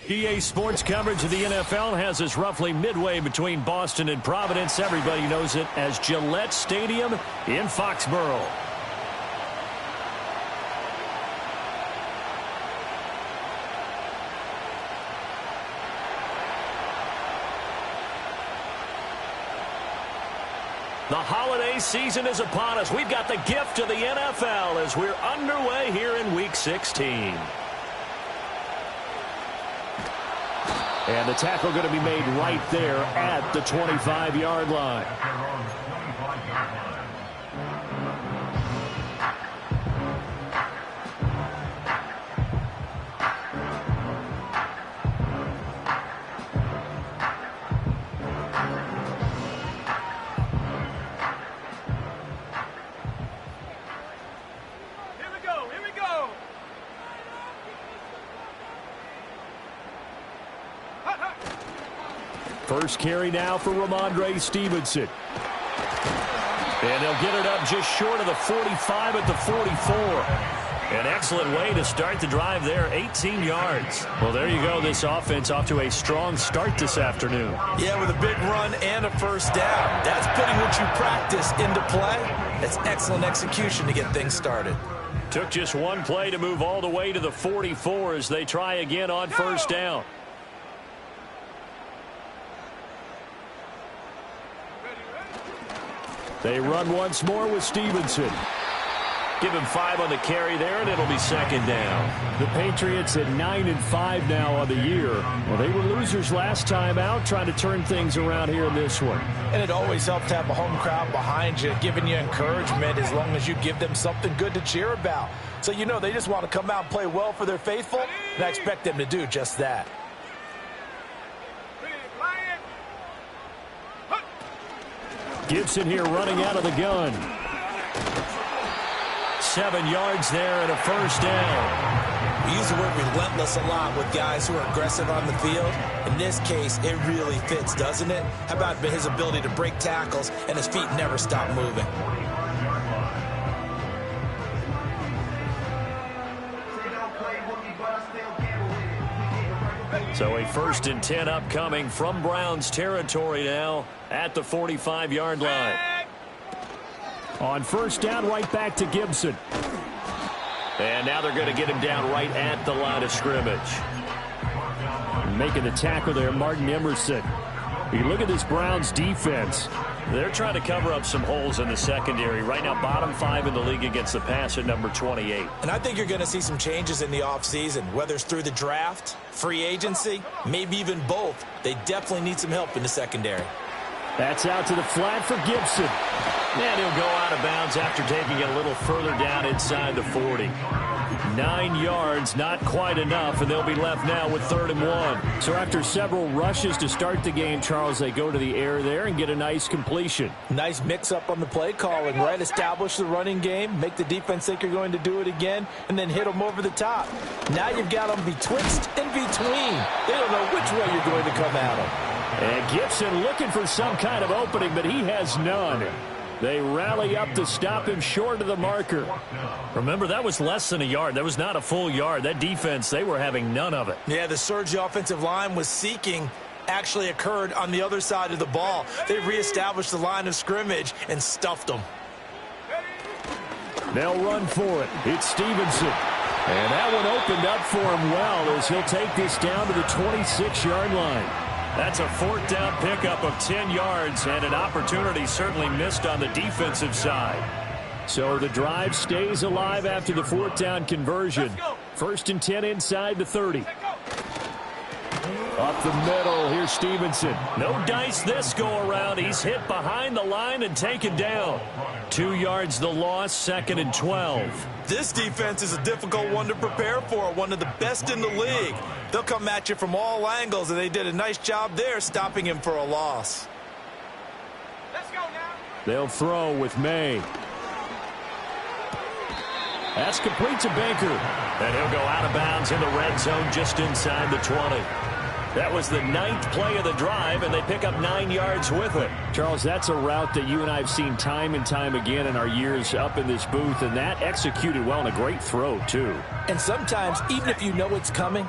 EA Sports coverage of the NFL has us roughly midway between Boston and Providence. Everybody knows it as Gillette Stadium in Foxborough. The holiday season is upon us. We've got the gift of the NFL as we're underway here in Week 16. And the tackle going to be made right there at the 25-yard line. First carry now for Ramondre Stevenson. And they'll get it up just short of the 45 at the 44. An excellent way to start the drive there, 18 yards. Well, there you go. This offense off to a strong start this afternoon. Yeah, with a big run and a first down. That's putting what you practice into play. That's excellent execution to get things started. Took just one play to move all the way to the 44 as they try again on first down. They run once more with Stevenson. Give him 5 on the carry there, and it'll be second down. The Patriots at 9-5 now on the year. Well, they were losers last time out, trying to turn things around here in this one. And it always helps to have a home crowd behind you, giving you encouragement as long as you give them something good to cheer about. So you know they just want to come out and play well for their faithful, and I expect them to do just that. Gibson here running out of the gun. 7 yards there and a first down. We use the word relentless a lot with guys who are aggressive on the field. In this case, it really fits, doesn't it? How about his ability to break tackles and his feet never stop moving? So a 1st and 10 upcoming from Browns territory now at the 45-yard line. On first down, right back to Gibson. And now they're going to get him down right at the line of scrimmage. Making the tackle there, Martin Emerson. You look at this Browns defense. They're trying to cover up some holes in the secondary. Right now, bottom 5 in the league against the pass at number 28. And I think you're going to see some changes in the offseason, whether it's through the draft, free agency, maybe even both. They definitely need some help in the secondary. That's out to the flat for Gibson. And he'll go out of bounds after taking it a little further down inside the 40. 9 yards, not quite enough, and they'll be left now with 3rd and 1. So after several rushes to start the game, Charles, they go to the air there and get a nice completion. Nice mix-up on the play calling, right? Establish the running game, make the defense think you're going to do it again, and then hit them over the top. Now you've got them betwixt and between. They don't know which way you're going to come at them. And Gibson looking for some kind of opening, but he has none. They rally up to stop him short of the marker. Remember, that was less than a yard. That was not a full yard. That defense, they were having none of it. Yeah, the surge the offensive line was seeking actually occurred on the other side of the ball. They reestablished the line of scrimmage and stuffed them. They'll run for it. It's Stevenson. And that one opened up for him well as he'll take this down to the 26-yard line. That's a 4th down pickup of 10 yards and an opportunity certainly missed on the defensive side. So the drive stays alive after the 4th down conversion. 1st and 10 inside the 30. Up the middle, here's Stevenson. No dice this go-around. He's hit behind the line and taken down. 2 yards the loss, 2nd and 12. This defense is a difficult one to prepare for, one of the best in the league. They'll come at you from all angles, and they did a nice job there stopping him for a loss. Let's go now. They'll throw with May. That's complete to Baker. And he'll go out of bounds in the red zone just inside the 20. That was the 9th play of the drive, and they pick up 9 yards with it. Charles, that's a route that you and I have seen time and time again in our years up in this booth, and that executed well and a great throw, too. And sometimes, even if you know it's coming,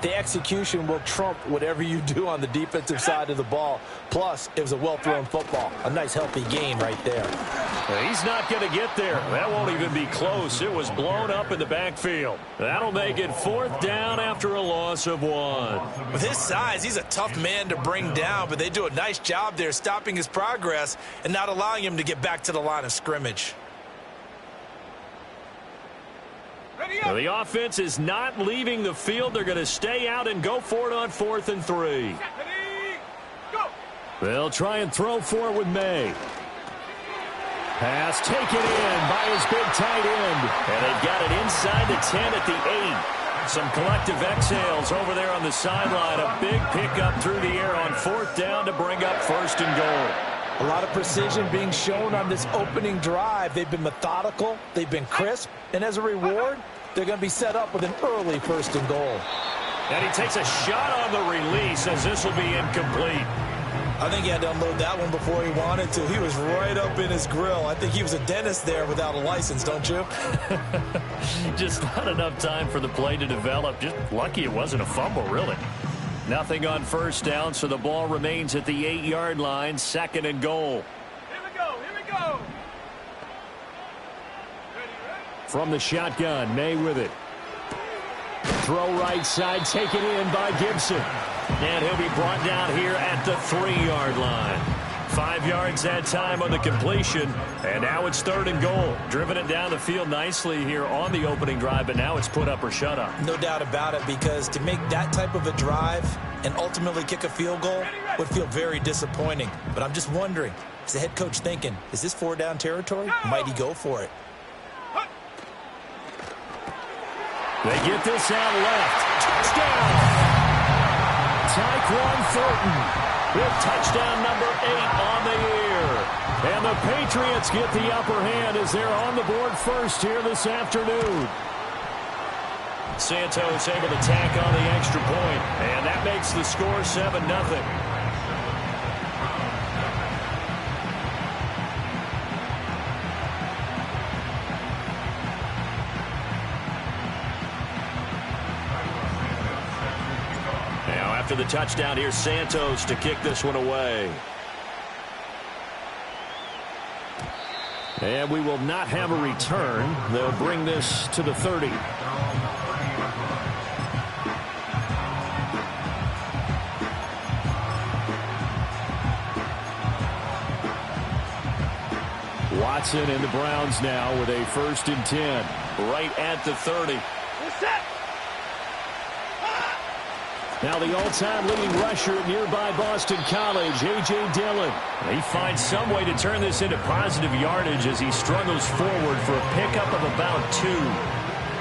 The execution will trump whatever you do on the defensive side of the ball. Plus, it was a well-thrown football. A nice, healthy gain right there. He's not going to get there. That won't even be close. It was blown up in the backfield. That'll make it 4th down after a loss of 1. With his size, he's a tough man to bring down, but they do a nice job there stopping his progress and not allowing him to get back to the line of scrimmage. Now, the offense is not leaving the field. They're going to stay out and go for it on 4th and 3. They'll try and throw for it with May. Pass taken in by his big tight end. And they've got it inside the 10 at the 8. Some collective exhales over there on the sideline. A big pickup through the air on 4th down to bring up 1st and goal. A lot of precision being shown on this opening drive. They've been methodical. They've been crisp. And as a reward, they're going to be set up with an early 1st and goal. And he takes a shot on the release as this will be incomplete. I think he had to unload that one before he wanted to. He was right up in his grill. I think he was a dentist there without a license, don't you? Just not enough time for the play to develop. Just lucky it wasn't a fumble, really. Nothing on 1st down, so the ball remains at the 8-yard line, 2nd and goal. Here we go, here we go. From the shotgun, May with it. Throw right side, taken in by Gibson. And he'll be brought down here at the 3-yard line. 5 yards that time on the completion. And now it's 3rd and goal. Driven it down the field nicely here on the opening drive, but now it's put up or shut up. No doubt about it, because to make that type of a drive and ultimately kick a field goal would feel very disappointing. But I'm just wondering, is the head coach thinking, is this 4-down territory? Might he go for it? They get this out left. Touchdown! Tyquan Thornton with touchdown number 8 on the year. And the Patriots get the upper hand as they're on the board first here this afternoon. Santos able to tack on the extra point, and that makes the score 7-0. After the touchdown, here's Santos to kick this one away. And we will not have a return. They'll bring this to the 30. Watson and the Browns now with a 1st and 10. Right at the 30. Now the all-time leading rusher at nearby Boston College, A.J. Dillon. He finds some way to turn this into positive yardage as he struggles forward for a pickup of about 2.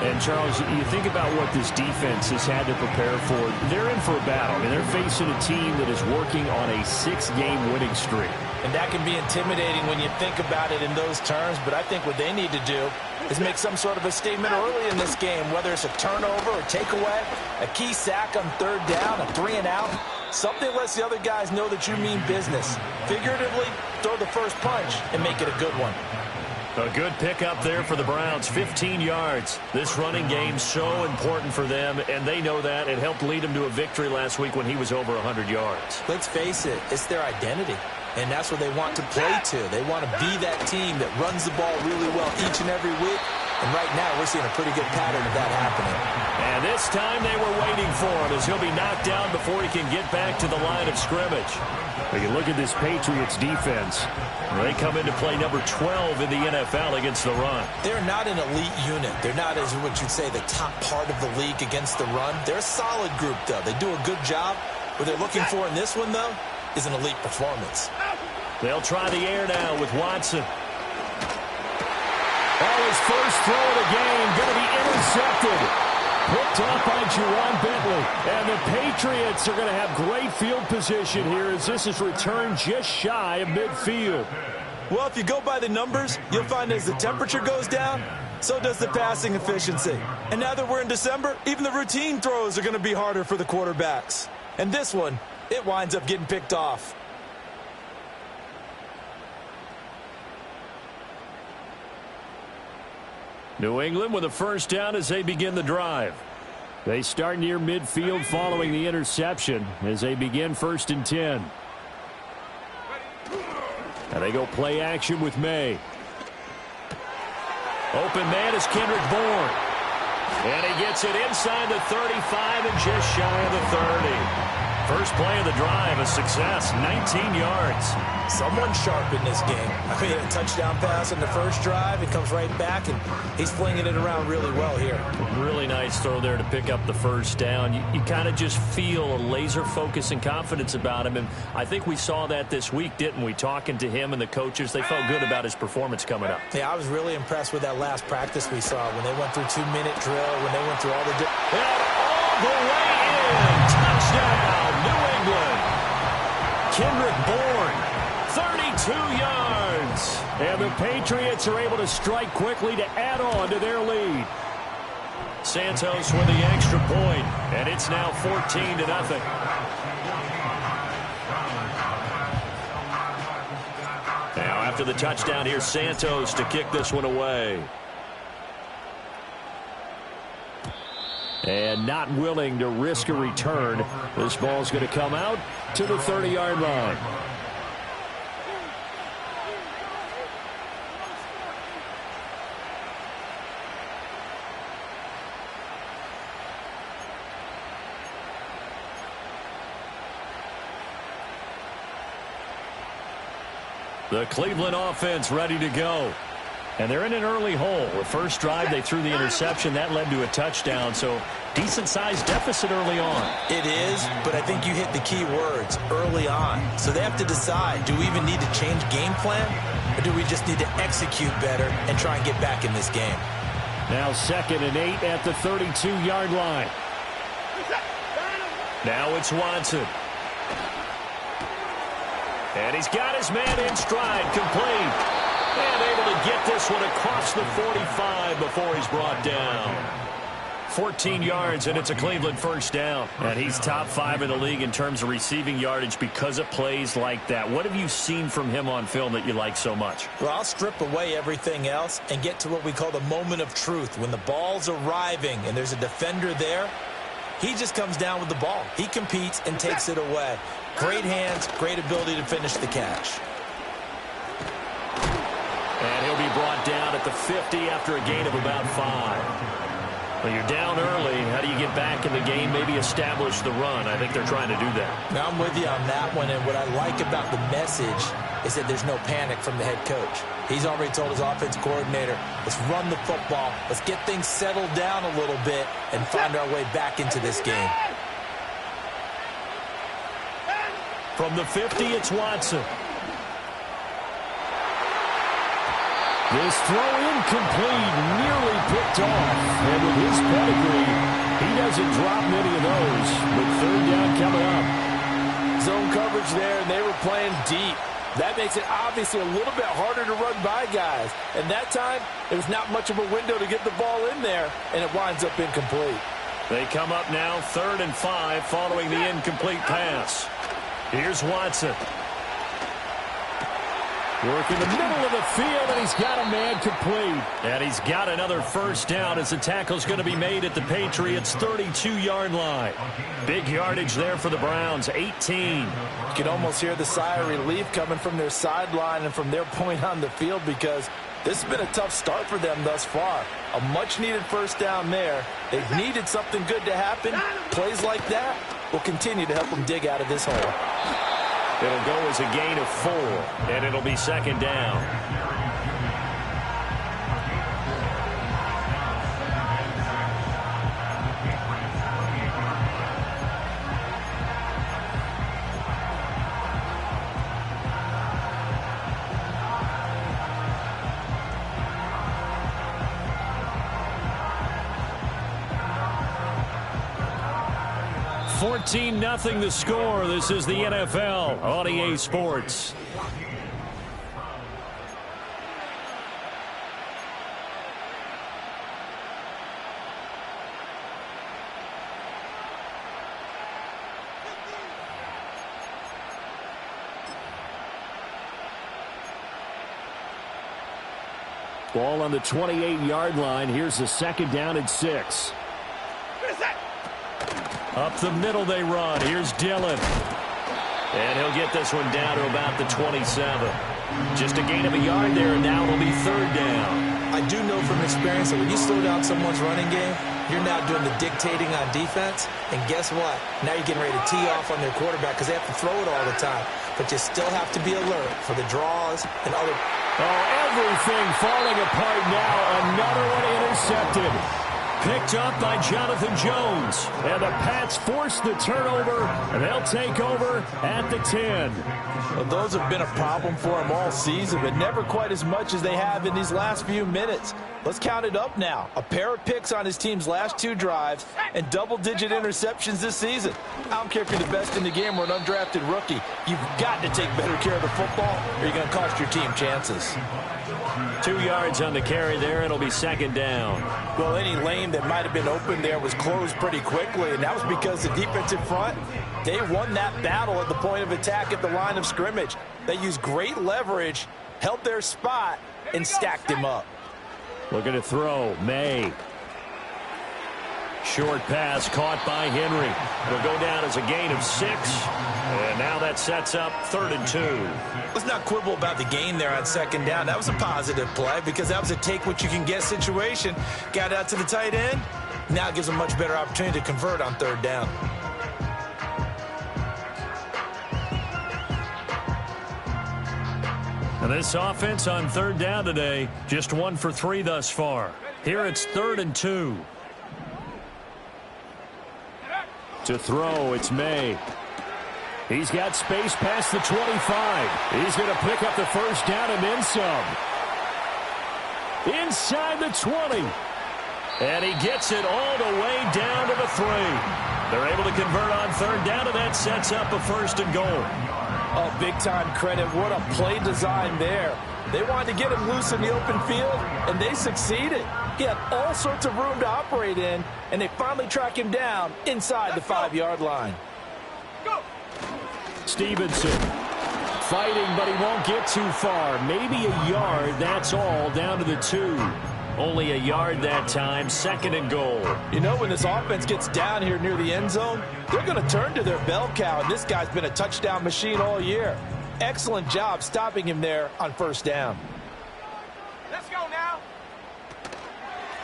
And, Charles, you think about what this defense has had to prepare for. They're in for a battle. I mean, they're facing a team that is working on a 6-game winning streak. And that can be intimidating when you think about it in those terms, but I think what they need to do is make some sort of a statement early in this game, whether it's a turnover or takeaway, a key sack on 3rd down, a 3-and-out, something lets the other guys know that you mean business. Figuratively, throw the first punch and make it a good one. A good pickup there for the Browns, 15 yards. This running game so important for them, and they know that. It helped lead them to a victory last week when he was over 100 yards. Let's face it, it's their identity. And that's what they want to play to. They want to be that team that runs the ball really well each and every week. And right now, we're seeing a pretty good pattern of that happening. And this time they were waiting for him as he'll be knocked down before he can get back to the line of scrimmage. We can look at this Patriots defense. They come into play number 12 in the NFL against the run. They're not an elite unit. They're not, as what you'd say, the top part of the league against the run. They're a solid group, though. They do a good job. What they're looking for in this one, though, is an elite performance. They'll try the air now with Watson. Oh, his first throw of the game going to be intercepted. Picked off by Juwan Bentley. And the Patriots are going to have great field position here as this is returned just shy of midfield. Well, if you go by the numbers, you'll find as the temperature goes down, so does the passing efficiency. And now that we're in December, even the routine throws are going to be harder for the quarterbacks. And this one, it winds up getting picked off. New England with a first down as they begin the drive. They start near midfield following the interception as they begin 1st and 10. And they go play action with May. Open man is Kendrick Bourne. And he gets it inside the 35 and just shy of the 30. First play of the drive, a success, 19 yards. Someone sharp in this game. I mean, a touchdown pass on the first drive. It comes right back, and he's flinging it around really well here. Really nice throw there to pick up the first down. You kind of just feel a laser focus and confidence about him, and I think we saw that this week, didn't we? Talking to him and the coaches, they felt good about his performance coming up. Yeah, I was really impressed with that last practice we saw when they went through 2-minute drill, when they went through all the... And all the way in! Touchdown, New England! Kendrick Bourne, 32 yards. And the Patriots are able to strike quickly to add on to their lead. Santos with the extra point, and it's now 14-0. Now after the touchdown, here's Santos to kick this one away. And not willing to risk a return. This ball's going to come out to the 30-yard line. The Cleveland offense ready to go. And they're in an early hole. The first drive, they threw the interception. That led to a touchdown, so decent-sized deficit early on. It is, but I think you hit the key words, early on. So they have to decide, do we even need to change game plan, or do we just need to execute better and try and get back in this game? Now 2nd and 8 at the 32-yard line. Now it's Watson. And he's got his man in stride, complete. And able to get this one across the 45 before he's brought down. 14 yards, and it's a Cleveland first down. And he's top 5 in the league in terms of receiving yardage because of plays like that. What have you seen from him on film that you like so much? Well, I'll strip away everything else and get to what we call the moment of truth. When the ball's arriving and there's a defender there, he just comes down with the ball. He competes and takes it away. Great hands, great ability to finish the catch. And he'll be brought down at the 50 after a gain of about 5. Well, you're down early. How do you get back in the game, maybe establish the run? I think they're trying to do that. Now, I'm with you on that one, and what I like about the message is that there's no panic from the head coach. He's already told his offense coordinator, let's run the football, let's get things settled down a little bit and find our way back into this game. From the 50, it's Watson. This throw incomplete, nearly picked off. And with his pedigree, he doesn't drop many of those. But 3rd down coming up. Zone coverage there, and they were playing deep. That makes it obviously a little bit harder to run by guys. And that time, there's not much of a window to get the ball in there, and it winds up incomplete. They come up now 3rd and 5 following the incomplete pass. Here's Watson. Work in the middle of the field, and he's got a man complete. And he's got another first down as the tackle's going to be made at the Patriots' 32-yard line. Big yardage there for the Browns, 18. You can almost hear the sigh of relief coming from their sideline and from their point on the field because this has been a tough start for them thus far. A much-needed first down there. They've needed something good to happen. Plays like that will continue to help them dig out of this hole. It'll go as a gain of 4, and it'll be 2nd down. Nothing the score. This is the NFL on EA Sports. Ball on the 28-yard line. Here's the 2nd down and 6. Up the middle they run. Here's Dillon. And he'll get this one down to about the 27. Just a gain of a yard there, and now it'll be third down. I do know from experience that when you slow down someone's running game, you're now doing the dictating on defense. And guess what? Now you're getting ready to tee off on their quarterback because they have to throw it all the time. But you still have to be alert for the draws and other. Oh, everything falling apart now. Another one intercepted. Picked up by Jonathan Jones. And the Pats force the turnover, and they'll take over at the 10. Well, those have been a problem for them all season, but never quite as much as they have in these last few minutes. Let's count it up now. A pair of picks on his team's last 2 drives and double-digit interceptions this season. I don't care if you're the best in the game or an undrafted rookie. You've got to take better care of the football or you're going to cost your team chances. 2 yards on the carry there. It'll be second down. Well, any lane that might have been open there was closed pretty quickly, and that was because the defensive front, they won that battle at the point of attack at the line of scrimmage. They used great leverage, held their spot, and stacked him up. Looking to throw. May. Short pass caught by Henry. It'll go down as a gain of 6. And now that sets up 3rd and 2. Let's not quibble about the gain there on second down. That was a positive play because that was a take-what-you-can-get situation. Got out to the tight end. Now it gives a much better opportunity to convert on 3rd down. And this offense on 3rd down today, just 1 for 3 thus far. Here it's 3rd and 2. To throw, it's May. He's got space past the 25. He's going to pick up the first down and then some. Inside the 20. And he gets it all the way down to the 3. They're able to convert on 3rd down, and that sets up a 1st and goal. Oh, big-time credit. What a play design there. They wanted to get him loose in the open field, and they succeeded. He had all sorts of room to operate in, and they finally track him down inside the 5-yard line. Go. Stevenson fighting, but he won't get too far. Maybe a yard, that's all, down to the 2. Only a yard that time, 2nd and goal. You know, when this offense gets down here near the end zone, they're going to turn to their bell cow, and this guy's been a touchdown machine all year. Excellent job stopping him there on 1st down. Let's go now.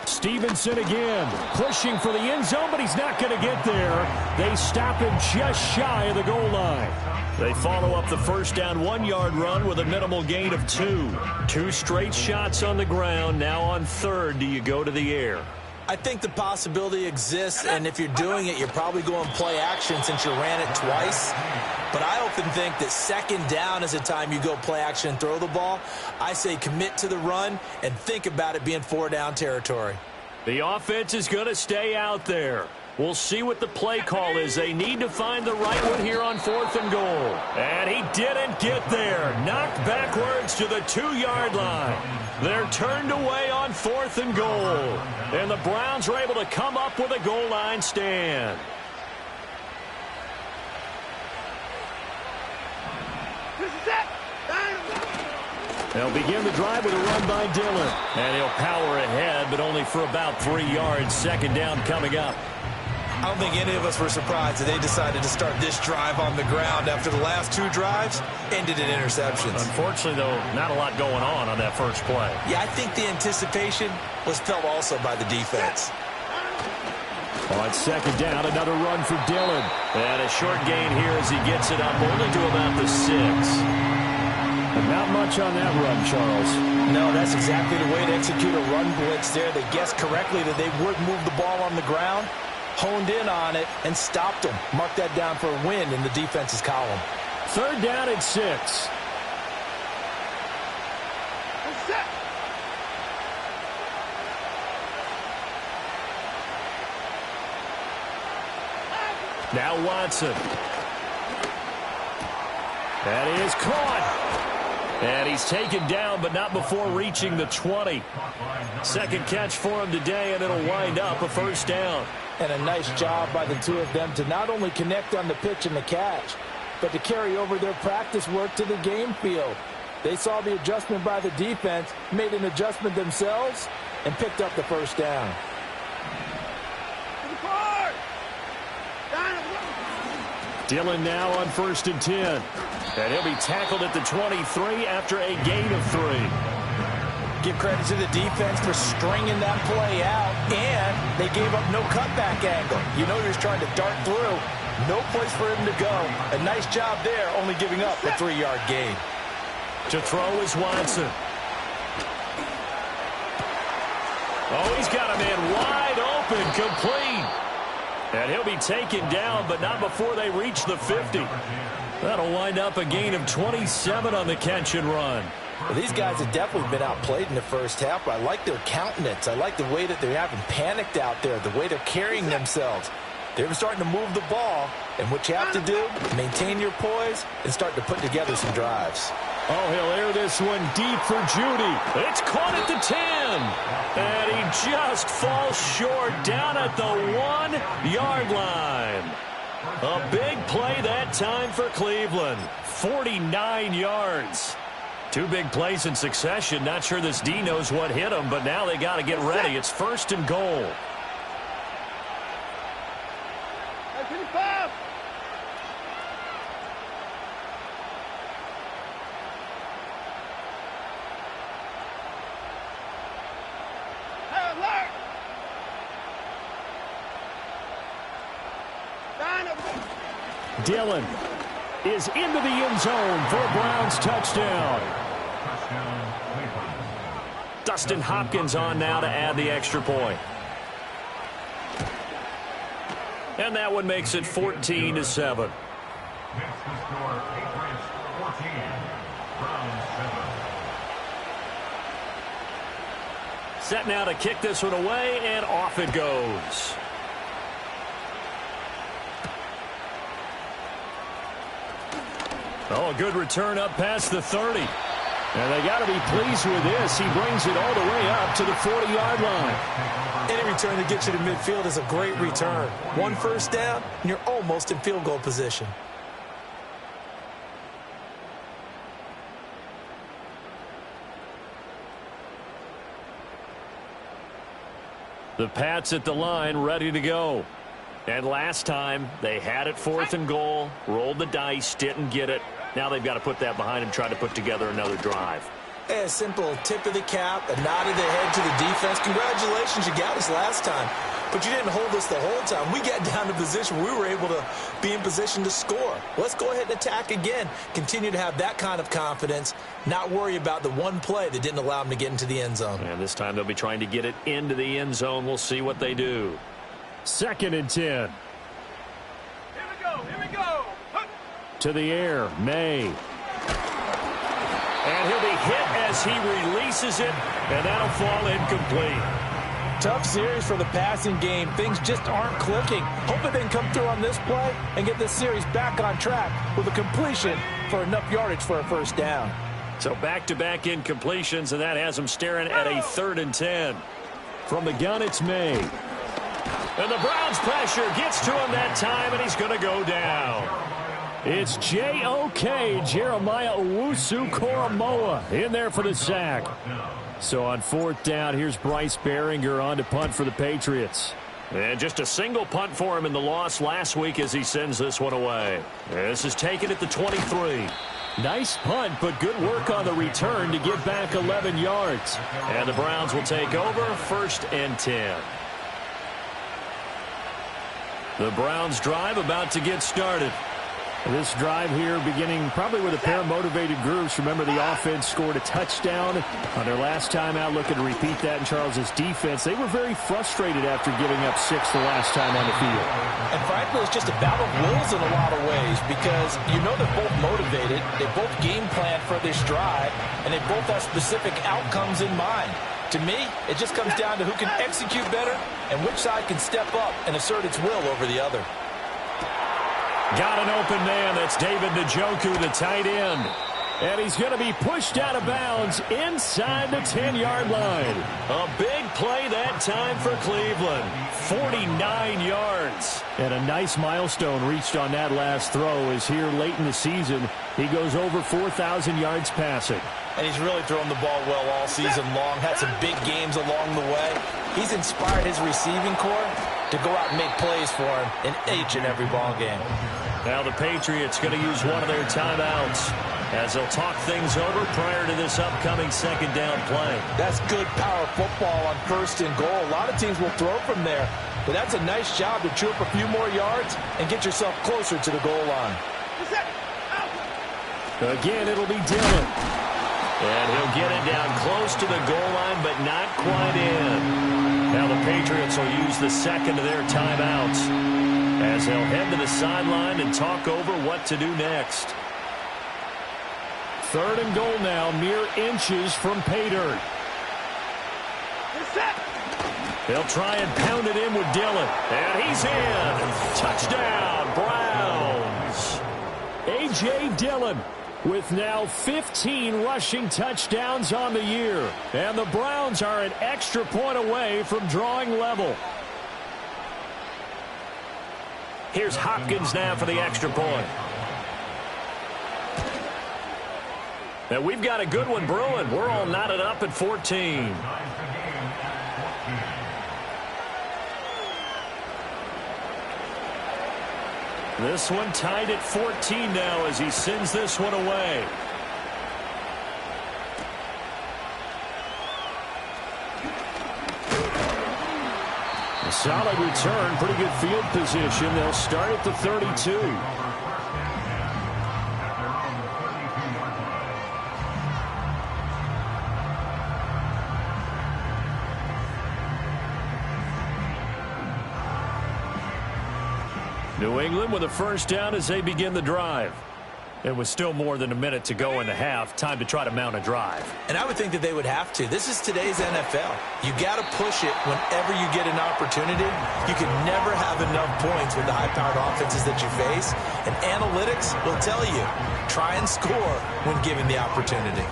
Stevenson again, pushing for the end zone, but he's not going to get there. They stop him just shy of the goal line. They follow up the first down 1-yard run with a minimal gain of 2. 2 straight shots on the ground. Now on 3rd, do you go to the air? I think the possibility exists, and if you're doing it, you're probably going play action since you ran it twice. But I often think that 2nd down is a time you go play action and throw the ball. I say commit to the run and think about it being 4-down territory. The offense is going to stay out there. We'll see what the play call is. They need to find the right one here on 4th and goal. And he didn't get there. Knocked backwards to the 2-yard line. They're turned away on 4th and goal. And the Browns are able to come up with a goal line stand. They'll begin the drive with a run by Dillon. And he'll power ahead, but only for about 3 yards. 2nd down coming up. I don't think any of us were surprised that they decided to start this drive on the ground after the last 2 drives ended in interceptions. Unfortunately, though, not a lot going on that first play. Yeah, I think the anticipation was felt also by the defense. On 2nd down, another run for Dillon. And a short gain here as he gets it up only to about the 6. Not much on that run, Charles. No, that's exactly the way to execute a run blitz there. They guessed correctly that they would move the ball on the ground, honed in on it, and stopped them. Mark that down for a win in the defense's column. 3rd down and 6. Now Watson. That is caught. And he's taken down, but not before reaching the 20. 2nd catch for him today, and it'll wind up a 1st down. And a nice job by the 2 of them to not only connect on the pitch and the catch, but to carry over their practice work to the game field. They saw the adjustment by the defense, made an adjustment themselves, and picked up the 1st down. Dillon now on 1st and 10. And he'll be tackled at the 23 after a gain of 3. Give credit to the defense for stringing that play out, and they gave up no cutback angle. You know he was trying to dart through. No place for him to go. A nice job there, only giving up a 3-yard gain. To throw is Watson. Oh, he's got a man wide open, complete. And he'll be taken down, but not before they reach the 50. That'll wind up a gain of 27 on the catch and run. Well, these guys have definitely been outplayed in the first half, but I like their countenance. I like the way that they haven't panicked out there, the way they're carrying themselves. They're starting to move the ball, and what you have to do, maintain your poise and start to put together some drives. Oh, he'll air this one deep for Judy. It's caught at the 10. And he just falls short down at the 1-yard line. A big play that time for Cleveland. 49 yards. 2 big plays in succession. Not sure this D knows what hit him, but now they got to get ready. It's 1st and goal. Dillon is into the end zone for a Browns touchdown. Dustin Hopkins on now to add the extra point. And that one makes it 14-7. Set now to kick this one away, and off it goes. Oh, a good return up past the 30. And they got to be pleased with this. He brings it all the way up to the 40-yard line. Any return that gets you to midfield is a great return. 1 first down, and you're almost in field goal position. The Pats at the line, ready to go. And last time, they had it 4th and goal, rolled the dice, didn't get it. Now they've got to put that behind and try to put together another drive. A simple tip of the cap, a nod of the head to the defense. Congratulations, you got us last time. But you didn't hold us the whole time. We got down to position. We were able to be in position to score. Let's go ahead and attack again. Continue to have that kind of confidence. Not worry about the one play that didn't allow them to get into the end zone. And this time they'll be trying to get it into the end zone. We'll see what they do. 2nd and 10. Here we go. Here we go. To the air, May. And he'll be hit as he releases it, and that'll fall incomplete. Tough series for the passing game. Things just aren't clicking. Hoping they can come through on this play and get this series back on track with a completion for enough yardage for a first down. So back-to-back incompletions, and that has them staring at a 3rd and 10. From the gun, it's May. And the Browns' pressure gets to him that time, and he's going to go down. It's J.O.K. Jeremiah Owusu-Koramoah in there for the sack. So on 4th down, here's Bryce Baringer on to punt for the Patriots. And just a single punt for him in the loss last week as he sends this one away. This is taken at the 23. Nice punt, but good work on the return to get back 11 yards. And the Browns will take over 1st and 10. The Browns drive about to get started. This drive here beginning probably with a pair of motivated groups. Remember, the offense scored a touchdown on their last time out. Looking to repeat that in Charles's defense. They were very frustrated after giving up 6 the last time on the field. And frankly, it's just a battle of wills in a lot of ways because you know they're both motivated. They both game plan for this drive, and they both have specific outcomes in mind. To me, it just comes down to who can execute better and which side can step up and assert its will over the other. Got an open man. That's David Njoku, the tight end. And he's going to be pushed out of bounds inside the 10-yard line. A big play that time for Cleveland. 49 yards. And a nice milestone reached on that last throw is here late in the season. He goes over 4,000 yards passing. And he's really thrown the ball well all season long. Had some big games along the way. He's inspired his receiving corps. to go out and make plays for him in each and every ball game. Now the Patriots going to use one of their timeouts as they'll talk things over prior to this upcoming second down play. That's good power football on first and goal. A lot of teams will throw from there, but that's a nice job to chew up a few more yards and get yourself closer to the goal line. Again, it'll be Dillon. And he'll get it down close to the goal line, but not quite in. Now the Patriots will use the second of their timeouts as they'll head to the sideline and talk over what to do next. Third and goal now, mere inches from pay dirt. They'll try and pound it in with Dillon. And he's in. Touchdown, Browns. A.J. Dillon with now 15 rushing touchdowns on the year. And the Browns are an extra point away from drawing level. Here's Hopkins now for the extra point. And we've got a good one brewing. We're all knotted up at 14. This one tied at 14 now as he sends this one away. A solid return, pretty good field position. They'll start at the 32. New England with a first down as they begin the drive. It was still more than a minute to go in the half. Time to try to mount a drive. And I would think that they would have to. This is today's NFL. You got to push it whenever you get an opportunity. You can never have enough points with the high-powered offenses that you face. And analytics will tell you, try and score when given the opportunity.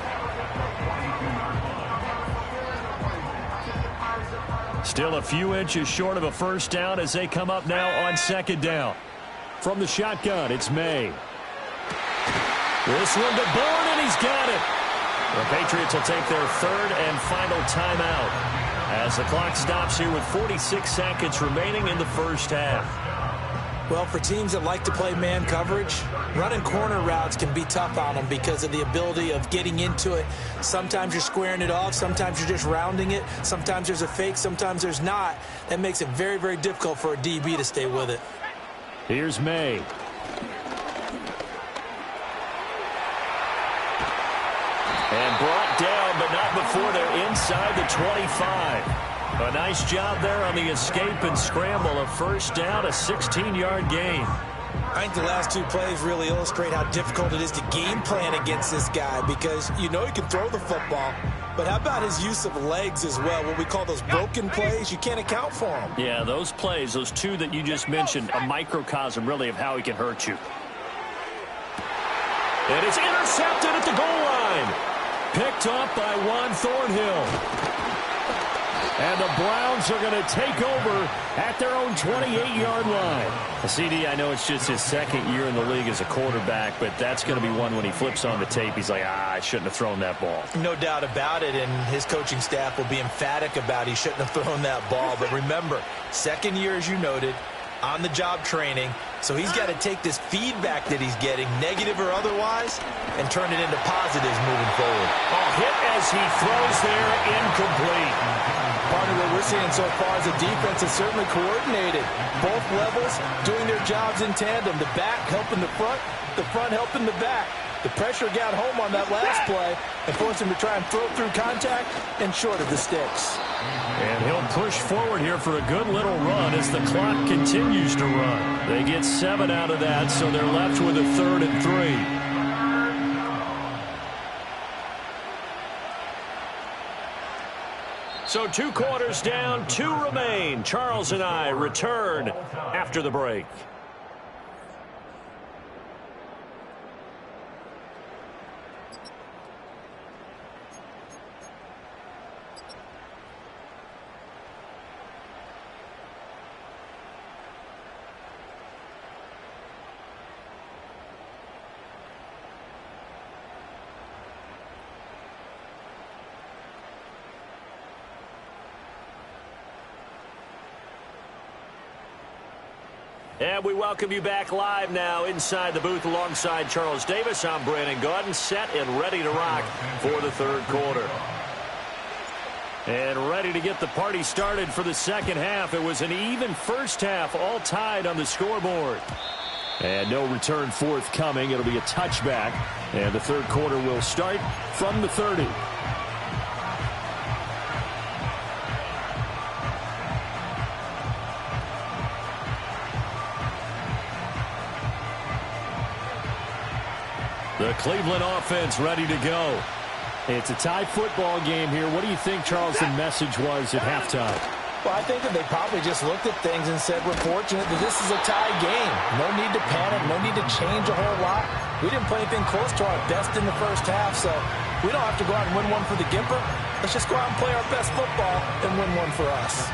Still a few inches short of a first down as they come up now on second down. From the shotgun, it's May. This one to Bourne, and he's got it. The Patriots will take their third and final timeout as the clock stops here with 46 seconds remaining in the first half. Well, for teams that like to play man coverage, running corner routes can be tough on them because of the ability of getting into it. Sometimes you're squaring it off. Sometimes you're just rounding it. Sometimes there's a fake. Sometimes there's not. That makes it very, very difficult for a DB to stay with it. Here's May. And brought down, but not before they're inside the 25. A nice job there on the escape and scramble. A first down, a 16-yard gain. I think the last two plays really illustrate how difficult it is to game plan against this guy because you know he can throw the football. But how about his use of legs as well? What we call those broken plays, you can't account for them. Yeah, those plays, those two that you just mentioned, a microcosm really of how he can hurt you. And it's intercepted at the goal line. Picked up by Juan Thornhill. And the Browns are going to take over at their own 28-yard line. CD, I know it's just his second year in the league as a quarterback, but that's going to be one when he flips on the tape. He's like, I shouldn't have thrown that ball. No doubt about it, and his coaching staff will be emphatic about he shouldn't have thrown that ball. But remember, second year, as you noted, on-the-job training. So he's got to take this feedback that he's getting, negative or otherwise, and turn it into positives moving forward. Hit as he throws there, incomplete. Part of what we're seeing so far is the defense is certainly coordinated. Both levels doing their jobs in tandem. The back helping the front helping the back. The pressure got home on that last play and forced him to try and throw through contact and short of the sticks. And he'll push forward here for a good little run as the clock continues to run. They get 7 out of that, so they're left with a 3rd and 3. So 2 quarters down, 2 remain. Charles and I return after the break. And we welcome you back live now inside the booth alongside Charles Davis. I'm Brandon Gaudin, set and ready to rock for the third quarter. And ready to get the party started for the second half. It was an even first half, all tied on the scoreboard. And no return forthcoming. It'll be a touchback. And the third quarter will start from the 30. The Cleveland offense ready to go. It's a tie football game here. What do you think, Charles, the message was at halftime? Well, I think that they probably just looked at things and said, we're fortunate that this is a tie game. No need to panic. No need to change a whole lot. We didn't play anything close to our best in the first half, so we don't have to go out and win one for the Gipper. Let's just go out and play our best football and win one for us.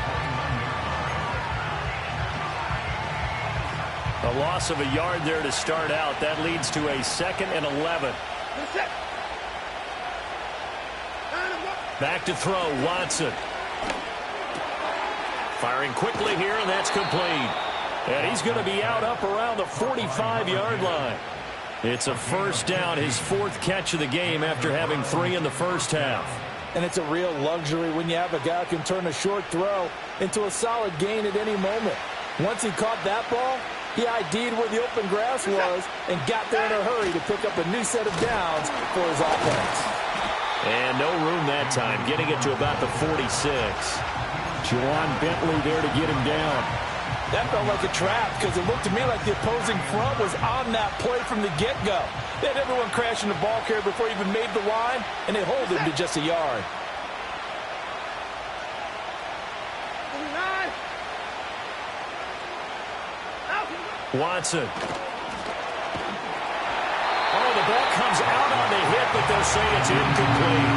A loss of a yard there to start out. That leads to a 2nd and 11. Back to throw, Watson. Firing quickly here, and that's complete. And he's going to be out up around the 45-yard line. It's a first down, his 4th catch of the game after having 3 in the first half. And it's a real luxury when you have a guy who can turn a short throw into a solid gain at any moment. Once he caught that ball, he ID'd where the open grass was and got there in a hurry to pick up a new set of downs for his offense. And no room that time, getting it to about the 46. Juwan Bentley there to get him down. That felt like a trap because it looked to me like the opposing front was on that play from the get-go. They had everyone crashing the ball carrier before he even made the line, and they hold him to just a yard. Watson. Oh, the ball comes out on the hit, but they'll say it's incomplete.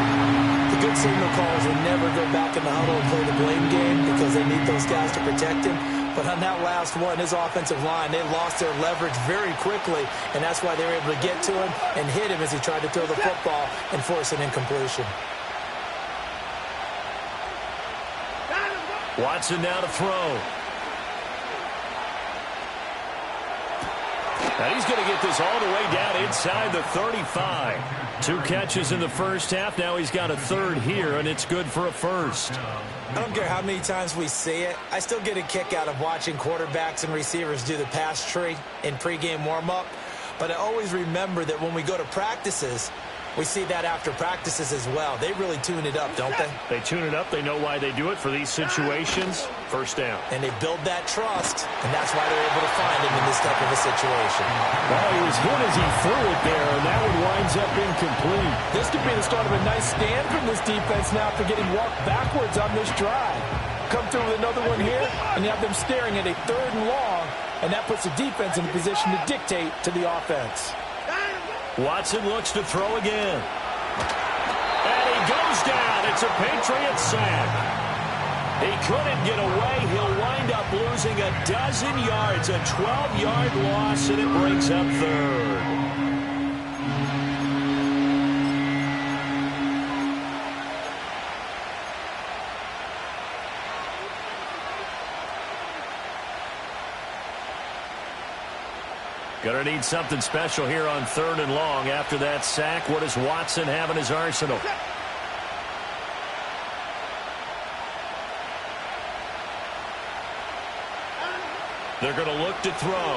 The good signal calls will never go back in the huddle and play the blame game because they need those guys to protect him. But on that last one, his offensive line, they lost their leverage very quickly, and that's why they were able to get to him and hit him as he tried to throw the football and force an incompletion. Watson now to throw. And he's going to get this all the way down inside the 35. 2 catches in the first half. Now he's got a 3rd here, and it's good for a 1st. I don't care how many times we see it. I still get a kick out of watching quarterbacks and receivers do the pass tree in pregame warm-up. But I always remember that when we go to practices, we see that after practices as well. They really tune it up, don't they? They tune it up. They know why they do it for these situations. First down. And they build that trust, and that's why they're able to find him in this type of a situation. Well, he was hit as he threw it there, and that one winds up incomplete. This could be the start of a nice stand from this defense now for getting walked backwards on this drive. Come through with another one here, and you have them staring at a 3rd and long, and that puts the defense in a position to dictate to the offense. Watson looks to throw again. And he goes down. It's a Patriot sack. He couldn't get away. He'll wind up losing a dozen yards, a 12-yard loss, and it brings up 3rd. Going to need something special here on 3rd and long. After that sack, what does Watson have in his arsenal? They're going to look to throw.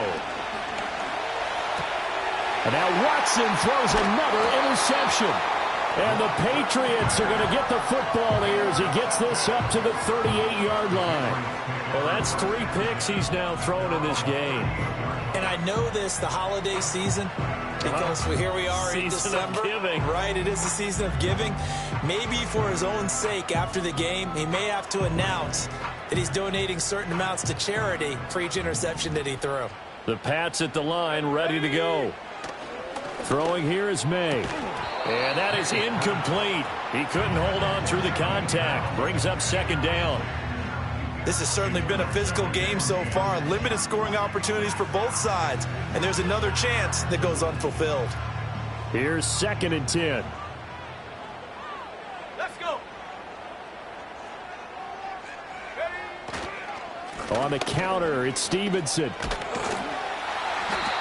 And now Watson throws another interception. And the Patriots are going to get the football here as he gets this up to the 38-yard line. Well, that's 3 picks he's now thrown in this game. And I know this, the holiday season, because here we are in December. Season of giving. Right, it is the season of giving. Maybe for his own sake after the game, he may have to announce that he's donating certain amounts to charity for each interception that he threw. The Pats at the line, ready to go. Throwing here is May. And that is incomplete. He couldn't hold on through the contact. Brings up 2nd down. This has certainly been a physical game so far. Limited scoring opportunities for both sides. And there's another chance that goes unfulfilled. Here's 2nd and 10. Let's go. On the counter, it's Stevenson.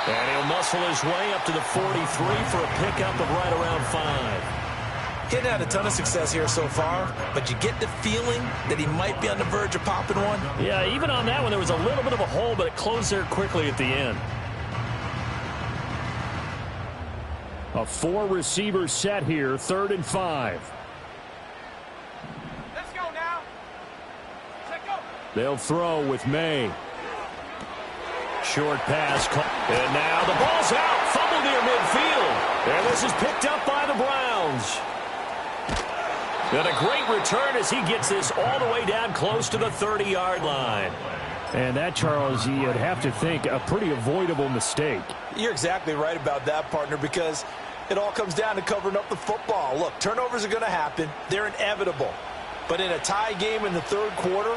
And he'll muscle his way up to the 43 for a pickup of right around 5. He hadn't had a ton of success here so far, but you get the feeling that he might be on the verge of popping one. Yeah, even on that one, there was a little bit of a hole, but it closed there quickly at the end. A 4-receiver set here, 3rd and 5. Let's go now. Let's go. They'll throw with May. Short pass. And now the ball's out. Fumble near midfield. And this is picked up by the Browns. And a great return as he gets this all the way down close to the 30-yard line. And that, Charles, you'd have to think a pretty avoidable mistake. You're exactly right about that, partner, because it all comes down to covering up the football. Look, turnovers are going to happen. They're inevitable. But in a tie game in the 3rd quarter,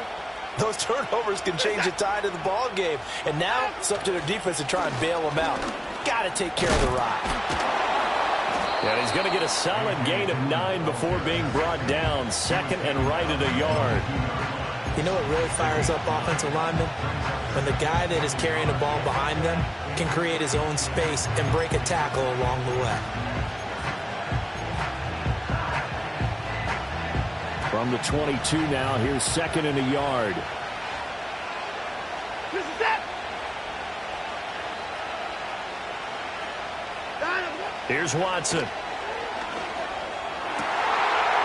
those turnovers can change the tide of the ball game. And now it's up to their defense to try and bail them out. Got to take care of the rock. And he's going to get a solid gain of 9 before being brought down. 2nd and right at a yard. You know what really fires up offensive linemen? When the guy that is carrying the ball behind them can create his own space and break a tackle along the way. From the 22 now, here's 2nd and a yard. This is it. Here's Watson.